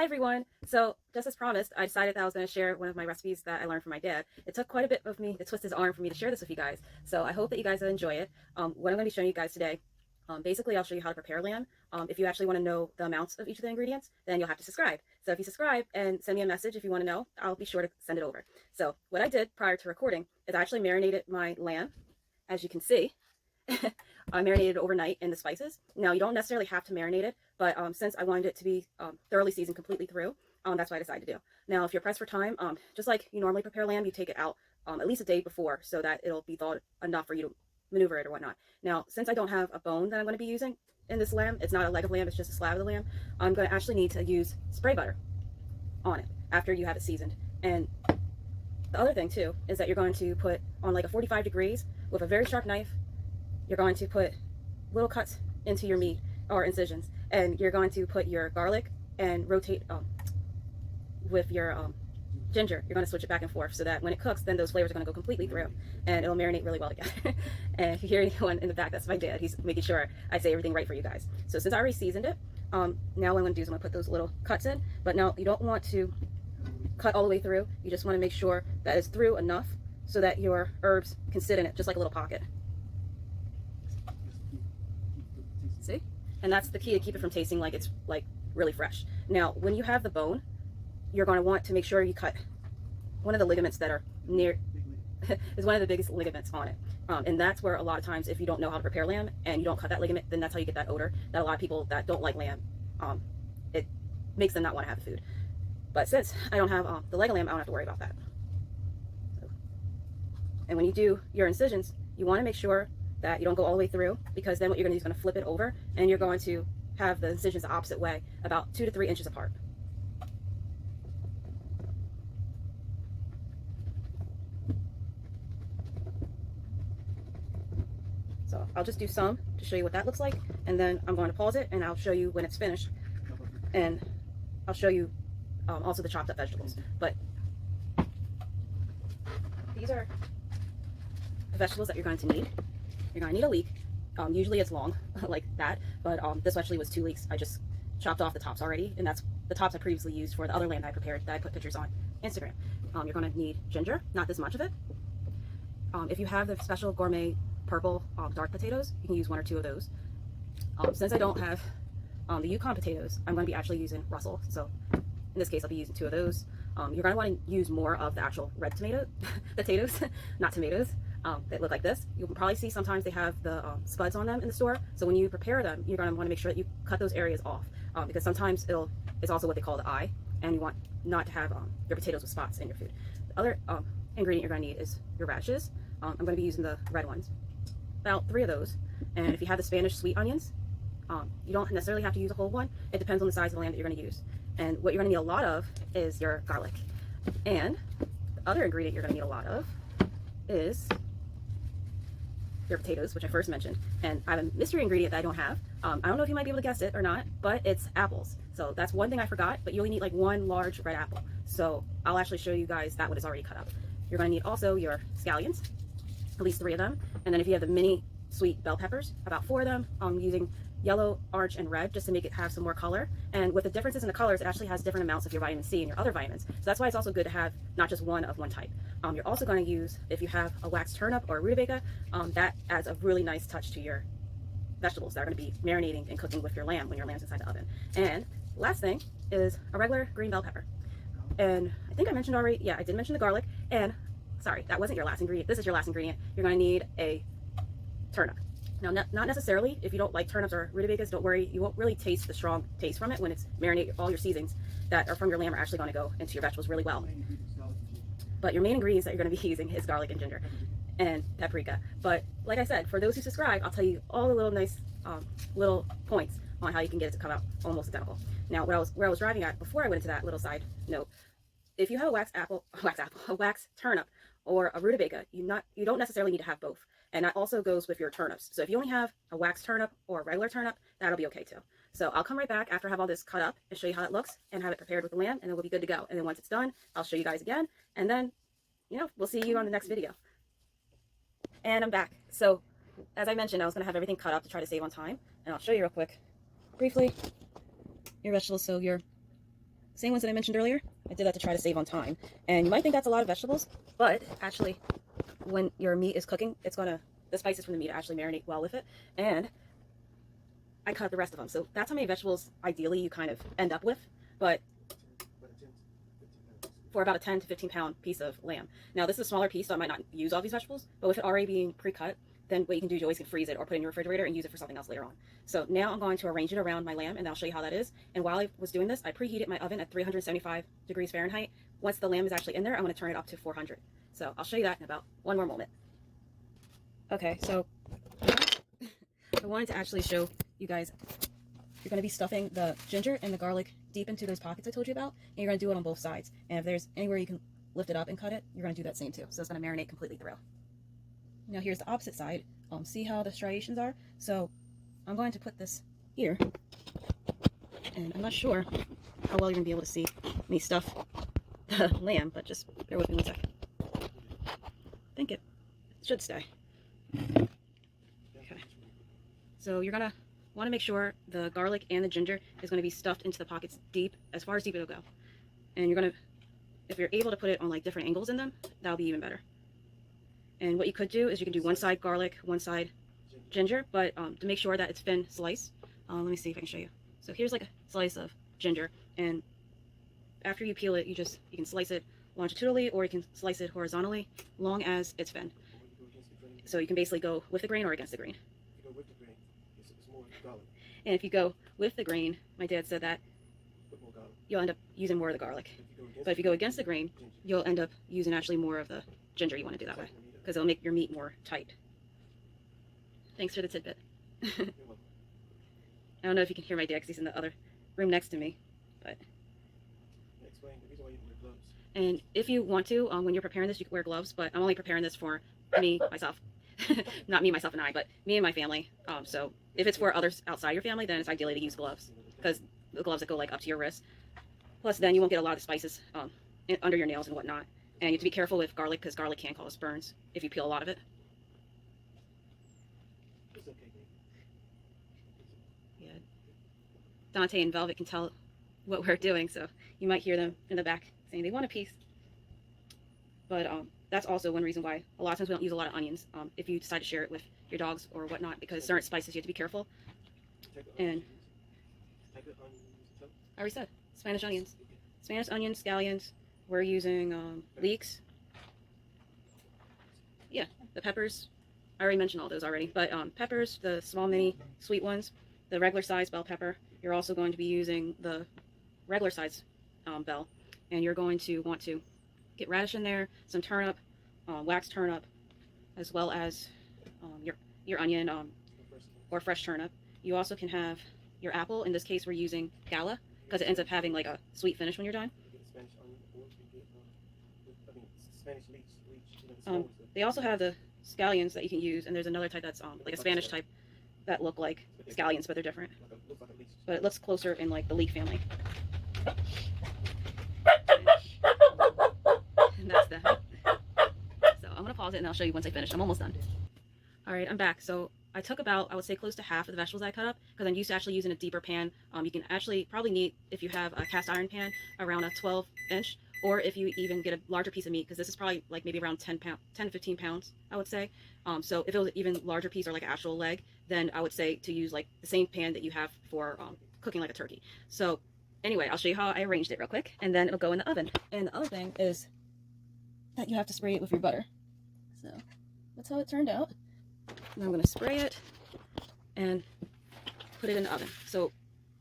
Hi everyone! So, just as promised, I decided that I was going to share one of my recipes that I learned from my dad. It took quite a bit of me to twist his arm for me to share this with you guys, so I hope that you guys will enjoy it. What I'm going to be showing you guys today, basically I'll show you how to prepare lamb. If you actually want to know the amounts of each of the ingredients, then you'll have to subscribe. So if you subscribe and send me a message if you want to know, I'll be sure to send it over. So what I did prior to recording is I actually marinated my lamb, as you can see. I marinated it overnight in the spices. Now, you don't necessarily have to marinate it, but since I wanted it to be thoroughly seasoned completely through, that's what I decided to do. Now, if you're pressed for time, just like you normally prepare lamb, you take it out at least a day before so that it'll be thawed enough for you to maneuver it or whatnot. Now, since I don't have a bone that I'm going to be using in this lamb, it's not a leg of lamb, it's just a slab of the lamb, I'm going to actually need to use spray butter on it after you have it seasoned. And the other thing, too, is that you're going to put on like a 45 degrees with a very sharp knife. You're going to put little cuts into your meat or incisions, and you're going to put your garlic and rotate with your ginger. You're going to switch it back and forth so that when it cooks, then those flavors are going to go completely through and it'll marinate really well together. And if you hear anyone in the back, that's my dad. He's making sure I say everything right for you guys. So since I already seasoned it, now what I'm going to do is I'm going to put those little cuts in. But now you don't want to cut all the way through. You just want to make sure that it's through enough so that your herbs can sit in it just like a little pocket. See? And that's the key to keep it from tasting like it's like really fresh. Now, when you have the bone, you're going to want to make sure you cut one of the ligaments that are near, is one of the biggest ligaments on it. And that's where a lot of times, if you don't know how to prepare lamb and you don't cut that ligament, then that's how you get that odor that a lot of people that don't like lamb, it makes them not want to have the food. But since I don't have the leg of lamb, I don't have to worry about that. So, and when you do your incisions, you want to make sure that you don't go all the way through, because then what you're going to do is going to flip it over and you're going to have the incisions the opposite way, about 2 to 3 inches apart. So I'll just do some to show you what that looks like, and then I'm going to pause it and I'll show you when it's finished, and I'll show you also the chopped up vegetables. But these are the vegetables that you're going to need. You're going to need a leek. Usually it's long like that, but this actually was 2 leeks. I just chopped off the tops already, and that's the tops I previously used for the other lamb I prepared that I put pictures on Instagram. You're going to need ginger, not this much of it. If you have the special gourmet purple dark potatoes, you can use 1 or 2 of those. Since I don't have the Yukon potatoes, I'm going to be actually using Russell, so in this case I'll be using 2 of those. You're going to want to use more of the actual red tomato potatoes, not tomatoes. That look like this. You'll probably see sometimes they have the spuds on them in the store. So when you prepare them, you're going to want to make sure that you cut those areas off, because sometimes it's also what they call the eye, and you want not to have your potatoes with spots in your food. The other ingredient you're going to need is your radishes. I'm going to be using the red ones, about 3 of those. And if you have the Spanish sweet onions, you don't necessarily have to use a whole one. It depends on the size of the lamb that you're going to use. And what you're going to need a lot of is your garlic. And the other ingredient you're going to need a lot of is your potatoes, which I first mentioned. And I have a mystery ingredient that I don't have. I don't know if you might be able to guess it or not, but it's apples. So that's one thing I forgot, but you only need like 1 large red apple. So I'll actually show you guys that one is already cut up. You're going to need also your scallions, at least 3 of them. And then if you have the mini sweet bell peppers, about 4 of them. I'm using yellow, orange, and red just to make it have some more color. And with the differences in the colors, it actually has different amounts of your vitamin C and your other vitamins. So that's why it's also good to have not just one of one type. You're also going to use, if you have a waxed turnip or a rutabaga, that adds a really nice touch to your vegetables that are going to be marinating and cooking with your lamb when your lamb's inside the oven. And last thing is a regular green bell pepper. And I think I mentioned already, yeah, I did mention the garlic. And sorry, that wasn't your last ingredient. This is your last ingredient. You're going to need a turnip. Now, not necessarily, if you don't like turnips or rutabagas, don't worry, you won't really taste the strong taste from it when it's marinated. All your seasonings that are from your lamb are actually going to go into your vegetables really well. But your main ingredients that you're going to be using is garlic and ginger and paprika. But like I said, for those who subscribe, I'll tell you all the little nice little points on how you can get it to come out almost identical. Now, where I was driving at before I went into that little side note, if you have a a waxed turnip or a rutabaga, you don't necessarily need to have both. And that also goes with your turnips. So if you only have a waxed turnip or a regular turnip, that'll be okay too. So I'll come right back after I have all this cut up and show you how it looks and have it prepared with the lamb, and then we'll be good to go. And then once it's done, I'll show you guys again, and then, we'll see you on the next video. And I'm back. So as I mentioned, I was going to have everything cut up to try to save on time, and I'll show you real quick, briefly, your vegetables. So your same ones that I mentioned earlier. I did that to try to save on time. And you might think that's a lot of vegetables, but actually when your meat is cooking, the spices from the meat actually marinate well with it. And I cut the rest of them. So that's how many vegetables ideally you kind of end up with. But for about a 10 to 15 pound piece of lamb. Now this is a smaller piece, so I might not use all these vegetables, but with it already being pre-cut, then what you can do is you always can freeze it or put it in your refrigerator and use it for something else later on. So now I'm going to arrange it around my lamb, and I'll show you how that is. And while I was doing this, I preheated my oven at 375 degrees Fahrenheit. Once the lamb is actually in there, I'm going to turn it up to 400. So I'll show you that in about one more moment. Okay, so I wanted to actually show you guys, you're going to be stuffing the ginger and the garlic deep into those pockets I told you about, and you're going to do it on both sides. And if there's anywhere you can lift it up and cut it, you're going to do that same too. So it's going to marinate completely through. Now here's the opposite side. See how the striations are? So I'm going to put this here, and I'm not sure how well you're going to be able to see me stuff the lamb, but just bear with me 1 second. I think it should stay. Okay. So you're going to want to make sure the garlic and the ginger is going to be stuffed into the pockets deep, as far as deep it'll go. And you're going to, if you're able to put it on like different angles in them, that'll be even better. And what you could do is you can do one side garlic, one side ginger, but to make sure that it's thin slice, let me see if I can show you. So here's like a slice of ginger, and after you peel it, you can slice it longitudinally or you can slice it horizontally, long as it's thin. So you can basically go with the grain or against the grain. And if you go with the grain, my dad said that you'll end up using more of the garlic. But if you go against the grain, you'll end up using actually more of the ginger. You want to do that way because it'll make your meat more tight. Thanks for the tidbit. I don't know if you can hear my dad because he's in the other room next to me. But and if you want to, when you're preparing this, you can wear gloves. But I'm only preparing this for me, myself. Not me, myself, and I, but me and my family. So if it's for others outside your family, then it's ideally to use gloves, because the gloves that go like up to your wrist. Plus, then you won't get a lot of the spices under your nails and whatnot. And you have to be careful with garlic, because garlic can cause burns if you peel a lot of it. Yeah, Dante and Velvet can tell what we're doing, so you might hear them in the back saying they want a piece. But that's also one reason why a lot of times we don't use a lot of onions if you decide to share it with your dogs or whatnot, because certain spices you have to be careful. And I already said Spanish onions. Spanish onions, scallions. We're using leeks. Yeah, the peppers. I already mentioned all those already. But peppers, the small mini sweet ones, the regular size bell pepper. You're also going to be using the regular size bell, and you're going to want to get radish in there, some turnip, waxed turnip, as well as your onion or fresh turnip. You also can have your apple. In this case, we're using Gala because it ends up having like a sweet finish when you're done. They also have the scallions that you can use, and there's another type that's like a Spanish type that look like scallions, but they're different. But it looks closer in like the leek family. And that's that. So I'm gonna pause it and I'll show you once I finish. I'm almost done. All right, I'm back. So I took about, I would say, close to half of the vegetables I cut up, because I'm used to actually using a deeper pan. You can actually probably need, if you have a cast iron pan, around a 12-inch, or if you even get a larger piece of meat, because this is probably like maybe around 10 to 15 pounds, I would say. So if it was an even larger piece or like an actual leg, then I would say to use like the same pan that you have for cooking like a turkey. So anyway, I'll show you how I arranged it real quick, and then it'll go in the oven. And the other thing is that you have to spray it with your butter. So that's how it turned out. Now I'm going to spray it and put it in the oven. So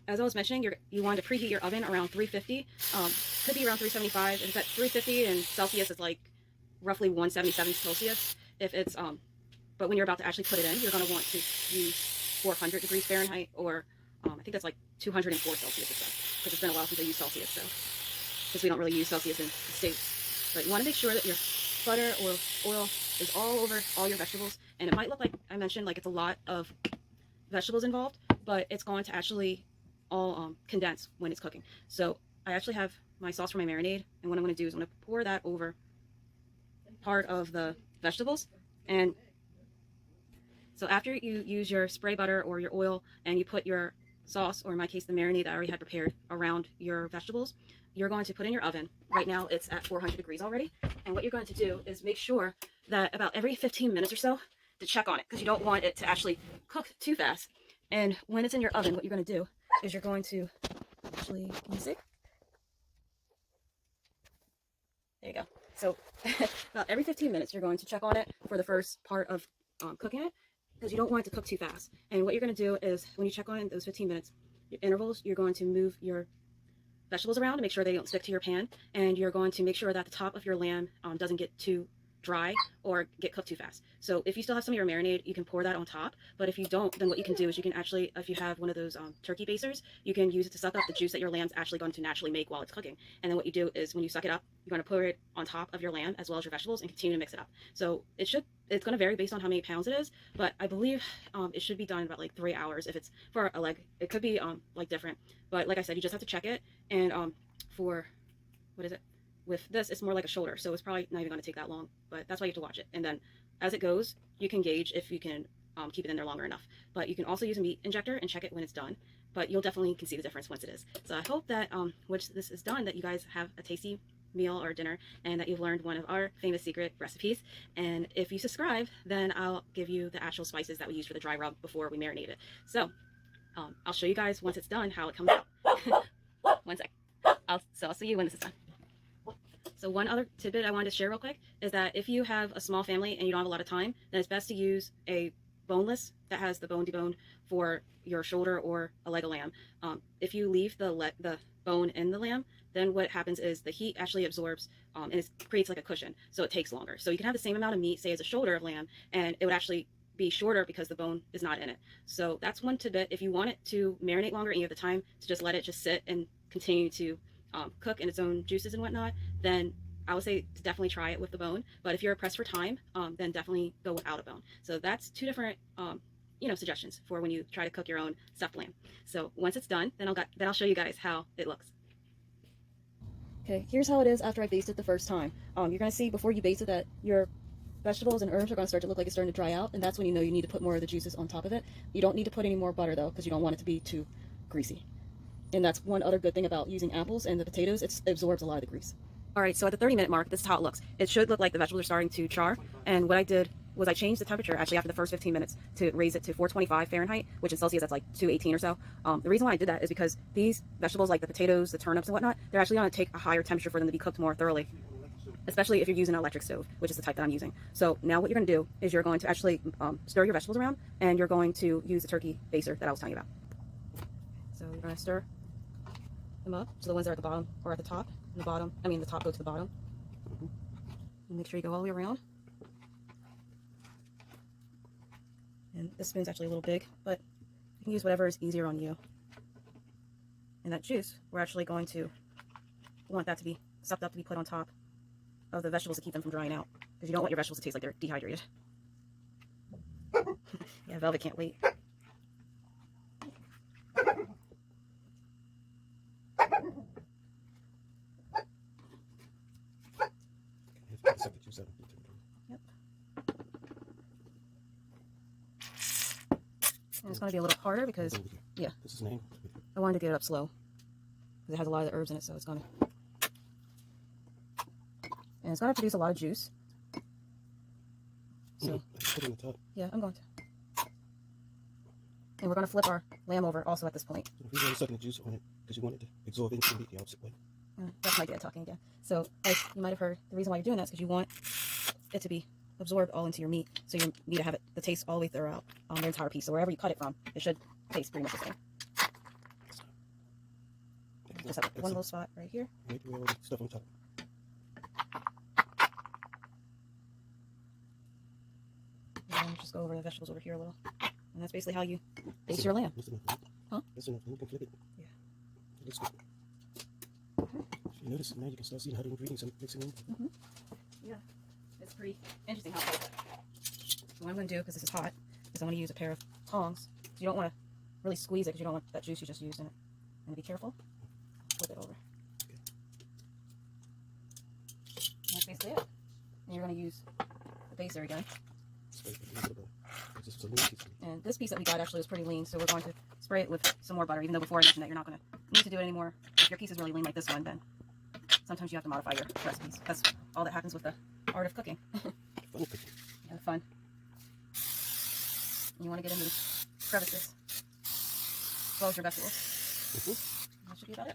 as I was mentioning, you want to preheat your oven around 350. Could be around 375. If it's at 350 and Celsius, it's like roughly 177 Celsius. If it's but when you're about to actually put it in, you're going to want to use 400 degrees Fahrenheit, or I think that's like 204 Celsius, because it's been a while since I used Celsius, so because we don't really use Celsius in the States. But you want to make sure that your butter or oil is all over all your vegetables. And it might look like, I mentioned, like it's a lot of vegetables involved, but it's going to actually all condense when it's cooking. So I actually have my sauce for my marinade, and what I'm going to do is I'm going to pour that over part of the vegetables. And so after you use your spray butter or your oil and you put your sauce, or in my case, the marinade that I already had prepared around your vegetables, you're going to put in your oven. Right now it's at 400 degrees already. And what you're going to do is make sure that about every 15 minutes or so to check on it, because you don't want it to actually cook too fast. And when it's in your oven, what you're going to do is you're going to actually, can you see? There you go. So about every 15 minutes, you're going to check on it for the first part of cooking it, because you don't want it to cook too fast. And what you're going to do is when you check on it in those 15 minutes, your intervals, you're going to move your vegetables around to make sure they don't stick to your pan, and you're going to make sure that the top of your lamb doesn't get too dry or get cooked too fast. So if you still have some of your marinade, you can pour that on top. But if you don't, then what you can do is you can actually, if you have one of those turkey basers, you can use it to suck up the juice that your lamb's actually going to naturally make while it's cooking. And then what you do is when you suck it up, you're going to pour it on top of your lamb as well as your vegetables and continue to mix it up. So it's going to vary based on how many pounds it is, but I believe it should be done in about like 3 hours. If it's for a leg, it could be like different. But like I said, you just have to check it. And for, what is it? With this, it's more like a shoulder, so it's probably not even going to take that long, but that's why you have to watch it. And then as it goes, you can gauge if you can keep it in there longer enough. But you can also use a meat injector and check it when it's done, but you'll definitely can see the difference once it is. So I hope that once this is done, that you guys have a tasty meal or dinner, and that you've learned one of our famous secret recipes. And if you subscribe, then I'll give you the actual spices that we use for the dry rub before we marinate it. So I'll show you guys once it's done how it comes out. One sec. I'll see you when this is done. So one other tidbit I wanted to share real quick is that if you have a small family and you don't have a lot of time, then it's best to use a boneless that has the bone deboned for your shoulder or a leg of lamb. If you leave the bone in the lamb, then what happens is the heat actually absorbs and it creates like a cushion, so it takes longer. So you can have the same amount of meat, say as a shoulder of lamb, and it would actually be shorter because the bone is not in it. So that's one tidbit. If you want it to marinate longer and you have the time to just let it just sit and continue to cook in its own juices and whatnot, then I would say to definitely try it with the bone. But if you're pressed for time, then definitely go without a bone. So that's two different suggestions for when you try to cook your own stuffed lamb. So once it's done, then I'll show you guys how it looks. Okay, here's how it is after I basted the first time. You're gonna see before you baste it that your vegetables and herbs are going to start to look like it's starting to dry out, and that's when you know you need to put more of the juices on top of it. You don't need to put any more butter though, because you don't want it to be too greasy. And that's one other good thing about using apples and the potatoes, it absorbs a lot of the grease. All right, so at the 30-minute mark, this is how it looks. It should look like the vegetables are starting to char. And what I did was I changed the temperature actually after the first 15 minutes to raise it to 425 Fahrenheit, which in Celsius that's like 218 or so. The reason why I did that is because these vegetables, like the potatoes, the turnips and whatnot, they're actually going to take a higher temperature for them to be cooked more thoroughly, especially if you're using an electric stove, which is the type that I'm using. So now what you're going to do is you're going to actually stir your vegetables around, and you're going to use the turkey baster that I was telling you about. So you're going to stir them up, so the ones that are at the bottom or at the top, and the top go to the bottom. And make sure you go all the way around. And this spoon's actually a little big, but you can use whatever is easier on you. And that juice, we're actually going to want that to be sucked up to be put on top of the vegetables to keep them from drying out, because you don't want your vegetables to taste like they're dehydrated. Yeah, Velvet can't wait. Yep. And it's going to be a little harder because, yeah, I wanted to get it up slow because it has a lot of the herbs in it, so it's going to, and it's going to produce a lot of juice. So, yeah, I'm going to. And we're going to flip our lamb over also at this point. You're really sucking the juice on it because you want it to absorb into the meat the opposite way. That's my dad talking again. So, like you might have heard, the reason why you're doing that is because you want it to be absorbed all into your meat. So you need to have it, the taste all the way throughout the entire piece. So wherever you cut it from, it should taste pretty much the same. Just have one little spot right here. Right where all the stuff on top. And then just go over the vegetables over here a little. And that's basically how you baste your lamb. That's enough. Huh? That's enough. You can flip it. Yeah. It looks good. You notice now you can start seeing how the ingredients are mixing in. Yeah. It's pretty interesting how it goes. So what I'm going to do, because this is hot, is I'm going to use a pair of tongs. So you don't want to really squeeze it because you don't want that juice you just used in it. And be careful. Flip it over. Okay. And that's basically it. And you're going to use the baster again. And this piece that we got actually was pretty lean, so we're going to spray it with some more butter, even though before I mentioned that you're not going to need to do it anymore. If your piece is really lean like this one, then sometimes you have to modify your recipes. That's all that happens with the art of cooking. Fun cooking. Yeah, fun. And you want to get into the crevices as well as your vegetables. That should be about it.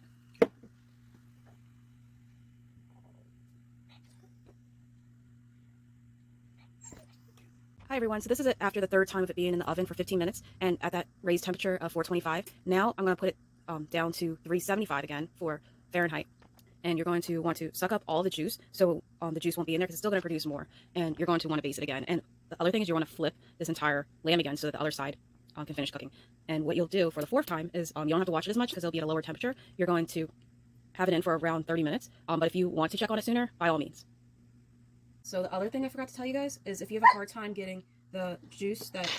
Hi everyone, so this is it after the third time of it being in the oven for 15 minutes and at that raised temperature of 425. Now I'm going to put it down to 375 again for Fahrenheit. And you're going to want to suck up all the juice, so the juice won't be in there because it's still going to produce more. And you're going to want to baste it again. And the other thing is you want to flip this entire lamb again so that the other side can finish cooking. And what you'll do for the fourth time is you don't have to watch it as much because it'll be at a lower temperature. You're going to have it in for around 30 minutes. But if you want to check on it sooner, by all means. So the other thing I forgot to tell you guys is if you have a hard time getting the juice that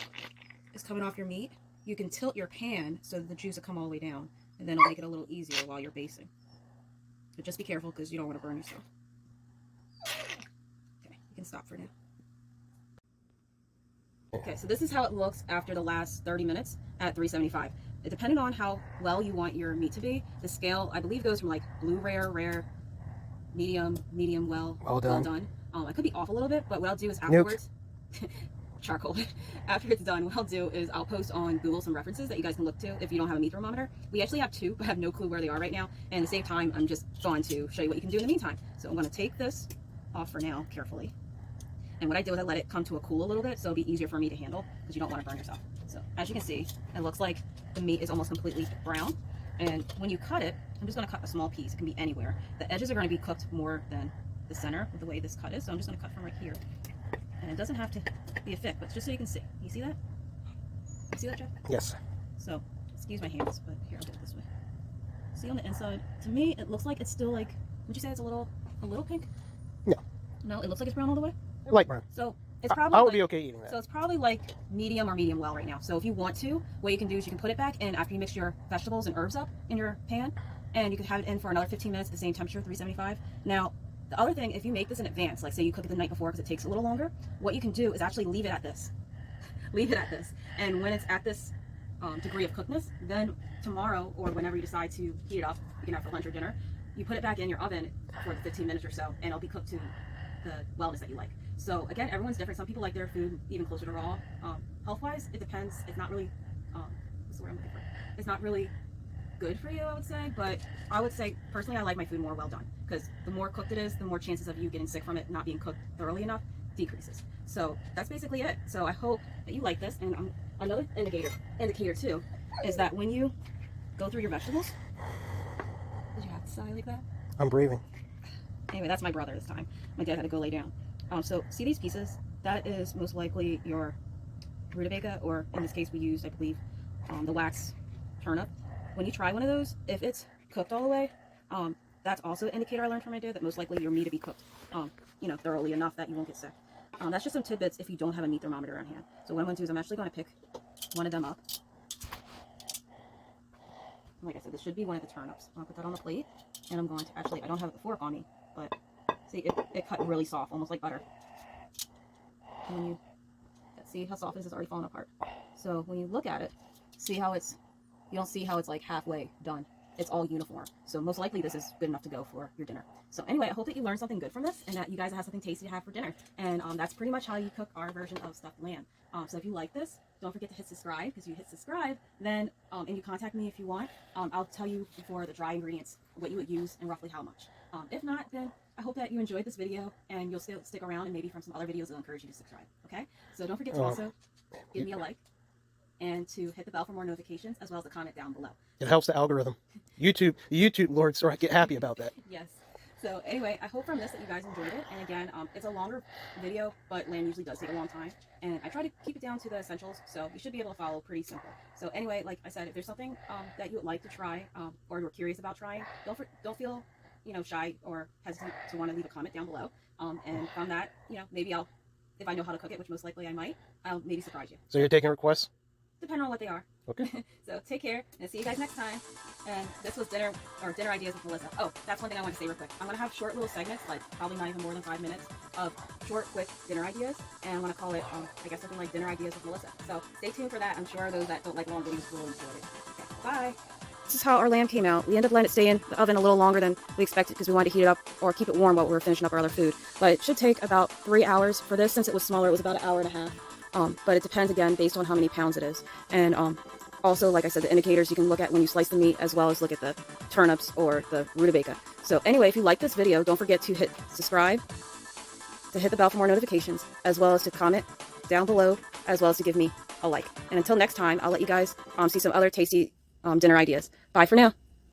is coming off your meat, you can tilt your pan so that the juice will come all the way down, and then it'll make it a little easier while you're basting. But just be careful because you don't want to burn yourself. Okay, you can stop for now. Okay, so this is how it looks after the last 30 minutes at 375. Depending on how well you want your meat to be, the scale, I believe, goes from like blue rare, rare, medium, medium well done. I could be off a little bit, but what I'll do is afterwards, charcoal. After it's done, what I'll do is I'll post on Google some references that you guys can look to if you don't have a meat thermometer. We actually have two, but I have no clue where they are right now. And at the same time, I'm just going to show you what you can do in the meantime. So I'm going to take this off for now, carefully. And what I do is I let it come to a cool a little bit, so it'll be easier for me to handle because you don't want to burn yourself. So as you can see, it looks like the meat is almost completely brown. And when you cut it, I'm just going to cut a small piece. It can be anywhere. The edges are going to be cooked more than the center with the way this cut is. So I'm just going to cut from right here. And it doesn't have to be a thick, but just so you can see. You see that? You see that, Jeff? Yes. So, excuse my hands, but here, I'll do it this way. See on the inside, to me, it looks like it's still like, would you say it's a little pink? No. No, it looks like it's brown all the way? Light brown. So, it's probably I would be okay eating that. So it's probably like medium or medium well right now. So if you want to, what you can do is you can put it back in after you mix your vegetables and herbs up in your pan, and you can have it in for another 15 minutes at the same temperature, 375. Now, the other thing, if you make this in advance, like say you cook it the night before because it takes a little longer, what you can do is actually leave it at this. Leave it at this. And when it's at this degree of cookedness, then tomorrow or whenever you decide to heat it up, you can have for lunch or dinner, you put it back in your oven for the 15 minutes or so, and it'll be cooked to the wellness that you like. So again, everyone's different. Some people like their food even closer to raw. Health-wise, it depends. It's not really, what's the word I'm looking for? It's not really good for you, I would say, but I would say personally I like my food more well done because the more cooked it is, the more chances of you getting sick from it not being cooked thoroughly enough decreases. So that's basically it. So I hope that you like this. And another indicator too is that when you go through your vegetables, did you have to sigh like that? I'm breathing. Anyway, that's my brother this time. My dad had to go lay down. So see these pieces? That is most likely your rutabaga, or in this case we used, I believe, the wax turnip. When you try one of those, if it's cooked all the way, that's also an indicator I learned from my dad that most likely your meat to be cooked, thoroughly enough that you won't get sick. That's just some tidbits if you don't have a meat thermometer on hand. So what I'm going to do is I'm actually going to pick one of them up. Like I said, this should be one of the turnips. I'll put that on the plate, and I'm going to actually, I don't have the fork on me, but see, it cut really soft, almost like butter. And when you see how soft it is, it's already falling apart. So when you look at it, see how it's, you don't see how it's like halfway done. It's all uniform. So most likely this is good enough to go for your dinner. So anyway, I hope that you learned something good from this and that you guys have something tasty to have for dinner. And that's pretty much how you cook our version of stuffed lamb. So if you like this, don't forget to hit subscribe, because you hit subscribe, then, and you contact me if you want, I'll tell you for the dry ingredients, what you would use and roughly how much. If not, then I hope that you enjoyed this video and you'll still stick around, and maybe from some other videos I'll encourage you to subscribe. Okay? So don't forget to also give me a like and to hit the bell for more notifications, as well as a comment down below. It helps the algorithm. YouTube lords are get happy about that. Yes. So anyway, I hope from this that you guys enjoyed it. And again, it's a longer video, but lamb usually does take a long time. And I try to keep it down to the essentials, so you should be able to follow pretty simple. So anyway, like I said, if there's something that you would like to try or you're curious about trying, don't feel shy or hesitant to want to leave a comment down below. And from that, maybe if I know how to cook it, which most likely I might, I'll maybe surprise you. So you're taking requests? Depending on what they are. Okay. So take care and see you guys next time. And this was dinner ideas with Melissa. Oh, that's one thing I want to say real quick. I'm gonna have short little segments, like probably not even more than 5 minutes, of short, quick dinner ideas, and I'm gonna call it, I guess something like Dinner Ideas with Melissa. So stay tuned for that. I'm sure those that don't like long videos will enjoy it. Bye. This is how our lamb came out. We ended up letting it stay in the oven a little longer than we expected because we wanted to heat it up or keep it warm while we were finishing up our other food. But it should take about 3 hours for this. Since it was smaller, it was about an hour and a half. But it depends, again, based on how many pounds it is. And also, like I said, the indicators you can look at when you slice the meat, as well as look at the turnips or the rutabaga. So anyway, if you like this video, don't forget to hit subscribe, to hit the bell for more notifications, as well as to comment down below, as well as to give me a like. And until next time, I'll let you guys see some other tasty dinner ideas. Bye for now.